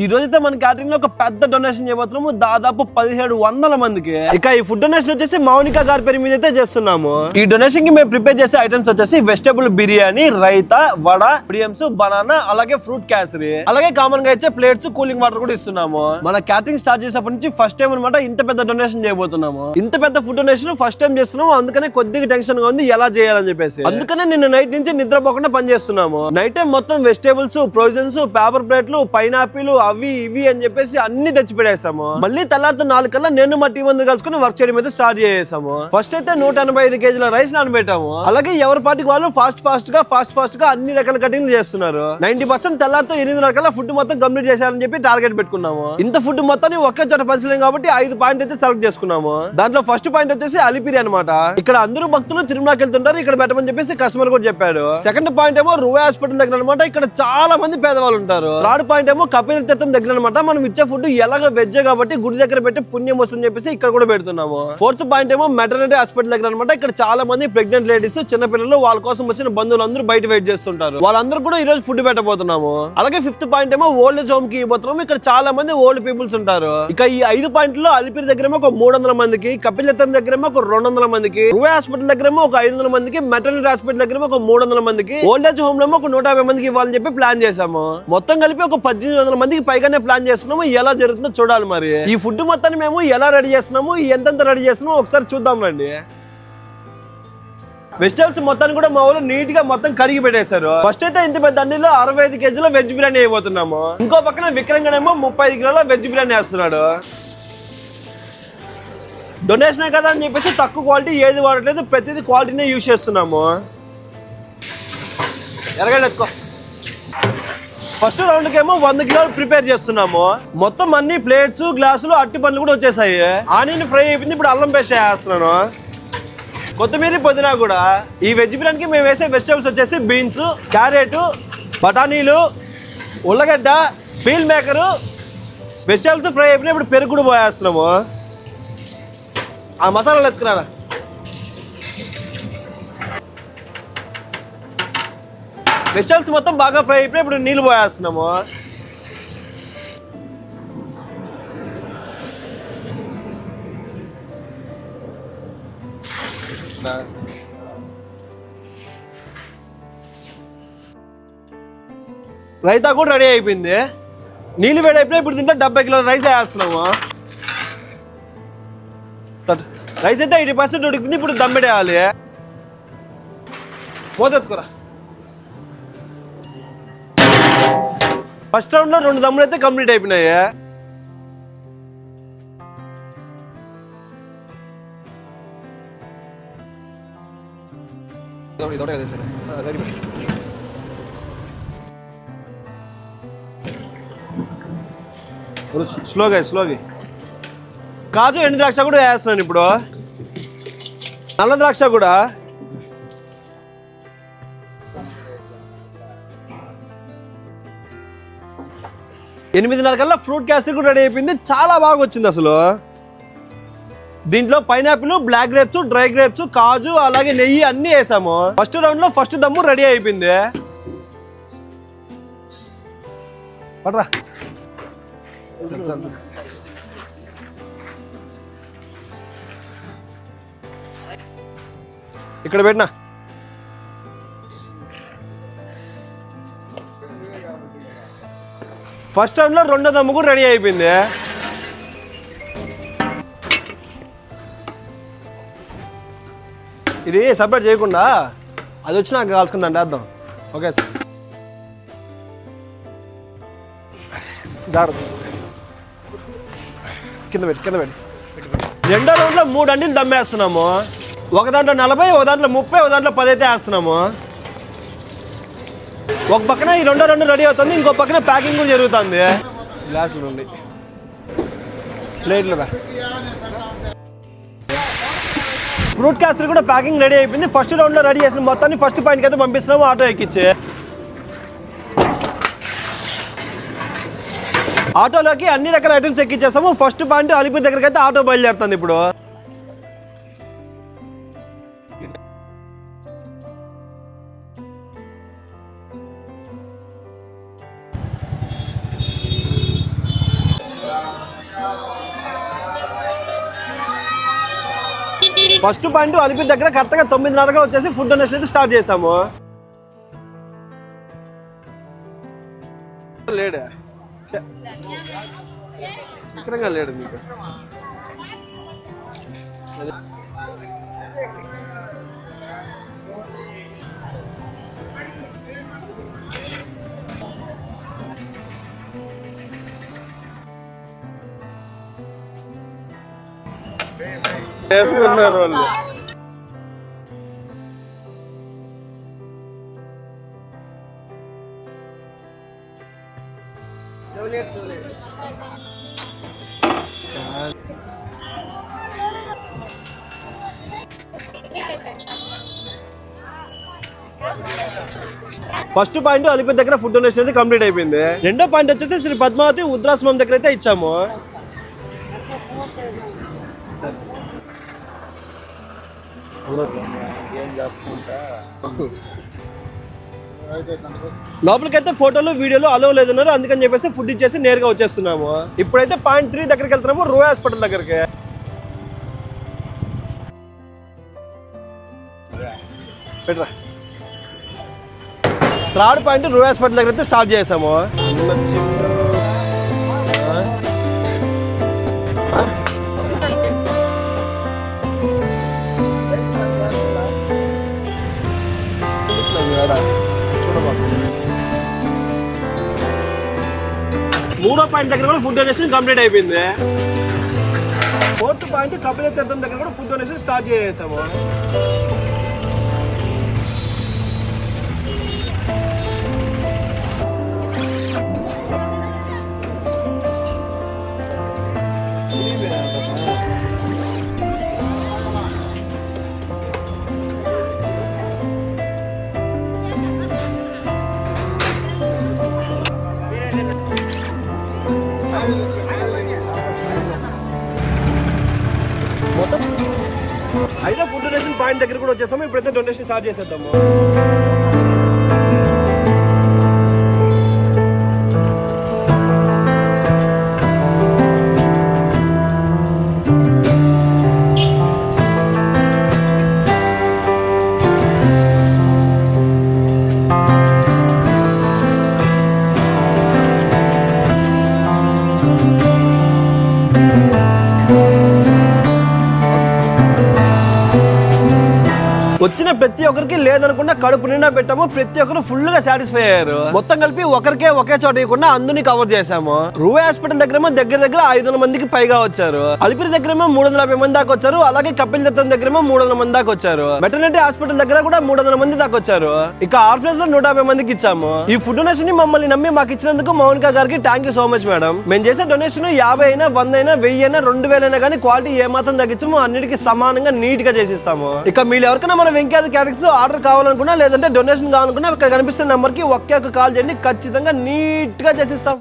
ఈ రోజైతే మన క్యాటరింగ్ లో ఒక పెద్ద డొనేషన్ చేయబోతున్నాము, దాదాపు 1700 మందికి. ఇక ఈ ఫుడ్ డొనేషన్ వచ్చేసి మౌనిక గారి పేరు మీద అయితే చేస్తున్నాము. ఈ డొనేషన్ కి మేము ప్రిపేర్ చేసే ఐటమ్స్ వచ్చేసి వెజిటబుల్ బిర్యానీ, రైతా, వడ, బిడియమ్స్, బనానా, అలాగే ఫ్రూట్ క్యాసరీ, అలాగే కామన్ గా ఇచ్చే ప్లేట్స్, కూలింగ్ వాటర్ కూడా ఇస్తున్నాము. మన క్యాటరింగ్ స్టార్ట్ చేసేప్పటి నుంచి ఫస్ట్ టైం అనమాట ఇంత పెద్ద డొనేషన్ చేయబోతున్నాము. ఇంత పెద్ద ఫుడ్ డొనేషన్ ఫస్ట్ టైం చేస్తున్నాము, అందుకనే కొద్దిగా టెన్షన్ గా ఉంది ఎలా చేయాలని చెప్పేసి. అందుకనే నిన్న నైట్ నుంచి నిద్రపోకుండా పని చేస్తున్నాము. నైట్ టైం మొత్తం వెజిటేబుల్స్, ప్రొవిజన్స్, పేపర్ ప్లేట్లు, పైనాపిల్, అవి ఇవి అని చెప్పేసి అన్ని తెచ్చి పెట్టేసాము. మళ్ళీ తెల్లారితో 4 కల్లా నేను మా టీం అందరూ కలుసుకుని వర్క్ చేయడం అయితే స్టార్ట్ చేసాము. ఫస్ట్ అయితే 185 కేజీల రైస్ నానబెట్టాము. అలాగే ఎవరి పార్టీకి వాళ్ళు ఫాస్ట్ గా అన్ని రకాల కటింగ్ చేస్తున్నారు. 90% తెల్లారితో 8:30 కల్లా ఫుడ్ మొత్తం కంప్లీట్ చేయాలని చెప్పి టార్గెట్ పెట్టుకున్నాము. ఇంత ఫుడ్ మొత్తాన్ని ఒకే చోట పంచలేం కాబట్టి 5 పాయింట్ అయితే సెలెక్ట్ చేసుకున్నాము. దాంట్లో ఫస్ట్ పాయింట్ వచ్చేసి అలిపిరి అనమాట. ఇక్కడ అందరూ భక్తులు తిరుమలకి వెళ్తుంటారు, ఇక్కడ పెట్టమని చెప్పేసి కస్టమర్ కూడా చెప్పాడు. సెకండ్ పాయింట్ ఏమో రువే హాస్పిటల్ దగ్గర అనమాట. ఇక్కడ చాలా మంది పేదవాళ్ళు ఉంటారు. థర్డ్ పాయింట్ ఏమో కపిల తీర్థం దగ్గర అనమాట. మనం ఇచ్చే ఫుడ్ ఎలాగో వెజ్ కాబట్టి గుడి దగ్గర పెట్టి పుణ్యం వస్తుందని చెప్పేసి ఇక్కడ కూడా పెడుతున్నాము. ఫోర్త్ పాయింట్ ఏమో మెటర్నిటీ హాస్పిటల్ దగ్గర అనమాట. ఇక్కడ చాలా మంది ప్రెగ్నెంట్ లేడీస్, చిన్న పిల్లలు, వాళ్ళ కోసం వచ్చిన బంధువులు అందరూ బయట వెయిట్ చేస్తుంటారు. వాళ్ళందరూ కూడా ఈ రోజు ఫుడ్ పెట్టబోతున్నాము. అలాగే ఫిఫ్త్ పాయింట్ ఏమో ఓల్డ్ ఏజ్ హోమ్ కి ఇవ్వబోతున్నాము. ఇక్కడ చాలా మంది ఓల్డ్ పీపుల్స్ ఉంటారు. ఇక ఈ 5 పాయింట్లో అలిపిరి దగ్గర ఒక 300 మందికి, కపిల తీర్థం దగ్గర ఒక 200 మందికి, రువే హాస్పిటల్ దగ్గర ఒక 500 మందికి, మెటర్నిటీ హాస్పిటల్ దగ్గర ఒక 300 మందికి, ఓల్డ్ ఏజ్ హోమ్ లో ఒక 150 మందికి ఇవ్వాలని చెప్పి ప్లాన్ చేసాము. మొత్తం కలిపి ఒక 1800 మందికి పైగానే ప్లాన్ చేస్తున్నాము. ఎలా జరుగుతుందో చూడాలి. మరి ఈ ఫుడ్ మొత్తాన్ని మేము ఎలా రెడీ చేస్తున్నాము, ఎంతెంత రెడీ చేస్తున్నామో ఒకసారి చూద్దాం రండి. వెజిటబుల్స్ మొత్తాన్ని కూడా మా ఊళ్ళు నీట్ గా మొత్తం కడిగి పెట్టేశారు. ఫస్ట్ అయితే ఇంత పెద్ద అన్నిలో 65 కేజీల వెజ్ బిర్యానీ అయిపోతున్నాము. ఇంకో పక్కన విక్రంగనేమో 35 కిలోల వెజ్ బిర్యానీ వేస్తున్నాడు. డొనేషన్ కదా అని చెప్పేసి తక్కువ క్వాలిటీ ఏది వాడట్లేదు, ప్రతిదీ క్వాలిటీనే యూజ్ చేస్తున్నాము. ఎరగండి ఎక్కువ. ఫస్ట్ రౌండ్ కేమో 100 కిలోలు ప్రిపేర్ చేస్తున్నాము. మొత్తం అన్ని ప్లేట్స్, గ్లాసులు, అట్టి పండ్లు కూడా వచ్చేసాయి. ఆనియన్ ఫ్రై అయిపోయింది. ఇప్పుడు అల్లం పేస్ట్ వేస్తున్నాను, కొత్తిమీర, పుదీనా కూడా. ఈ వెజ్ బిర్యానీకి మేము వేసే వెజిటబుల్స్ వచ్చేసి బీన్స్, క్యారెట్, బఠానీలు, ఉల్లగడ్డ, మీల్ మేకరు. వెజిటబుల్స్ ఫ్రై అయిపోయినా ఇప్పుడు పెరుగు కూడా పోయేస్తున్నాము. ఆ మసాలాలు ఎత్తుకురా. వెజిటబుల్స్ మొత్తం బాగా ఫ్రై అయిపోయి ఇప్పుడు నీళ్ళు పోయేస్తున్నాము. రైతా కూడా రెడీ అయిపోయింది. నీళ్ళు వేడి అయిపోయి ఇప్పుడు తింటే 70 కిలోల రైస్ వేస్తున్నాము. రైస్ అయితే 80% ఉడికింది. ఇప్పుడు దమ్మెడేయాలి. పోతెత్తుకురా. ఫస్ట్ రౌండ్ లో 2 దమ్ములు అయితే కంప్లీట్ అయిపోయినాయి. స్లోగా కాజు, ఎండు ద్రాక్ష కూడా వేస్తున్నాను. ఇప్పుడు నల్ల ద్రాక్ష కూడా. ఎనిమిదిన్నర కల్లా ఫ్రూట్ క్యాసరీ కూడా రెడీ అయిపోయింది. చాలా బాగా వచ్చింది అసలు. దీంట్లో pineapple, black grapes, dry grapes, కాజు, అలాగే నెయ్యి అన్ని వేసాము. ఫస్ట్ రౌండ్ లో ఫస్ట్ దమ్ము రెడీ అయిపోయింది. పట్రా. ఇక్కడ పెట్టినా. ఫస్ట్ రౌండ్ లో 2వ దమ్ము కూడా రెడీ అయిపోయింది. ఇది సపరేట్ చేయకుండా అది వచ్చి నాకు కాల్చుకుందాం వేద్దాం. Okay sir. జాగ్రత్త. కింద పెట్టి. రెండో రౌండ్ లో 3 అండీలు దమ్మేస్తున్నాము. ఒక దాంట్లో 40, ఒక దాంట్లో 30, ఒక దాంట్లో 10 అయితే వేస్తున్నాము. ఒక పక్కన ఈ రెండో రౌండ్ రెడీ అవుతుంది, ఇంకో పక్కన ప్యాకింగ్ కూడా జరుగుతుంది. గ్లాసులు నుండి ప్లేట్లుగా. ఫ్రూట్ క్యాసరీ కూడా ప్యాకింగ్ రెడీ అయిపోయింది. ఫస్ట్ రౌండ్ లో రెడీ చేసిన మొత్తాన్ని ఫస్ట్ పాయింట్కి అయితే పంపిస్తున్నాము ఆటో ఎక్కించి. ఆటోలోకి అన్ని రకాల ఐటమ్స్ ఎక్కించేస్తాము. ఫస్ట్ పాయింట్ అలిపిరి దగ్గరికి అయితే ఆటో బయలుదేరుతుంది ఇప్పుడు. ఫస్ట్ పాయింట్ అలిపిరి దగ్గర కరెక్ట్ గా 9:30 వచ్చేసి ఫుడ్ డొనేషన్ అయితే స్టార్ట్ చేసాము. లేడా విక్రంగా లేడు మీకు. చేసుకున్నారు వాళ్ళు. ఫస్ట్ పాయింట్ అలిపిరి దగ్గర ఫుడ్ డొనేషన్ అయితే కంప్లీట్ అయిపోయింది. రెండో పాయింట్ వచ్చేసి శ్రీ పద్మావతి ఉద్రాశ్రమం దగ్గర అయితే ఇచ్చాము. లోపలికైతే ఫోటోలు వీడియోలు అలో లేదన్నారు, అందుకని చెప్పేసి ఫుడ్ ఇచ్చేసి నేరుగా వచ్చేస్తున్నాము. ఇప్పుడైతే పాయింట్ 3 దగ్గరికి వెళ్తున్నాము, రో హాస్పిటల్ దగ్గరికి. పెట్టరా. థర్డ్ పాయింట్ రో హాస్పిటల్ దగ్గర అయితే స్టార్ట్ చేసాము. మూడో పాయింట్ దగ్గర కూడా ఫుడ్ డొనేషన్ కంప్లీట్ అయిపోయింది. ఫోర్త్ పాయింట్ కపిల తీర్థం దగ్గర కూడా ఫుడ్ డొనేషన్ స్టార్ట్ చేసాము. అయితే ఫుడ్ డొనేషన్ పాయింట్ దగ్గర కూడా వచ్చేస్తాము. ఇప్పుడైతే డొనేషన్ స్టార్ట్ చేసేద్దాము. వచ్చిన ప్రతి ఒక్కరికి లేదనుకున్నా కడుపు నిండా పెట్టాము. ప్రతి ఒక్కరు ఫుల్ గా సాటిస్ఫై అయ్యారు. మొత్తం కలిపి ఒకరికే ఒకే చోట ఇవ్వకుండా అందరినీ కవర్ చేసాము. రూవే హాస్పిటల్ దగ్గర దగ్గర 500 మందికి పైగా వచ్చారు. అలిపిరి దగ్గర 350 మంది దాకా వచ్చారు. అలాగే కపిల్ తీర్థం దగ్గర 300 మంది దాకా వచ్చారు. మెటర్నిటీ హాస్పిటల్ దగ్గర కూడా 300 మంది దాకా వచ్చారు. ఇక ఆర్ఫనేజ్ లో 150 మందికి ఇచ్చాము. ఈ ఫుడ్ డొనేషన్ ని మమ్మల్ని నమ్మి మాకు ఇచ్చినందుకు మౌనిక గారికి thank you so much madam. మేము చేసే డొనేషన్ 50 అయినా 100 అయినా 1000 అయినా 2000 అయినా కానీ క్వాలిటీ ఏ మాత్రం తగ్గించము. అన్నిటికీ సమానంగా నీట్ గా చేసిస్తాము. ఇక మీరు ఎవరికైనా మన వెంకయ్య క్యాటరింగ్స్ ఆర్డర్ కావాలనుకున్నా లేదంటే డొనేషన్ కావాలనుకున్నా ఇక్కడ కనిపిస్తున్న నెంబర్ కి ఒకే ఒక కాల్ చేయండి. ఖచ్చితంగా నీట్ గా చేసిస్తాం.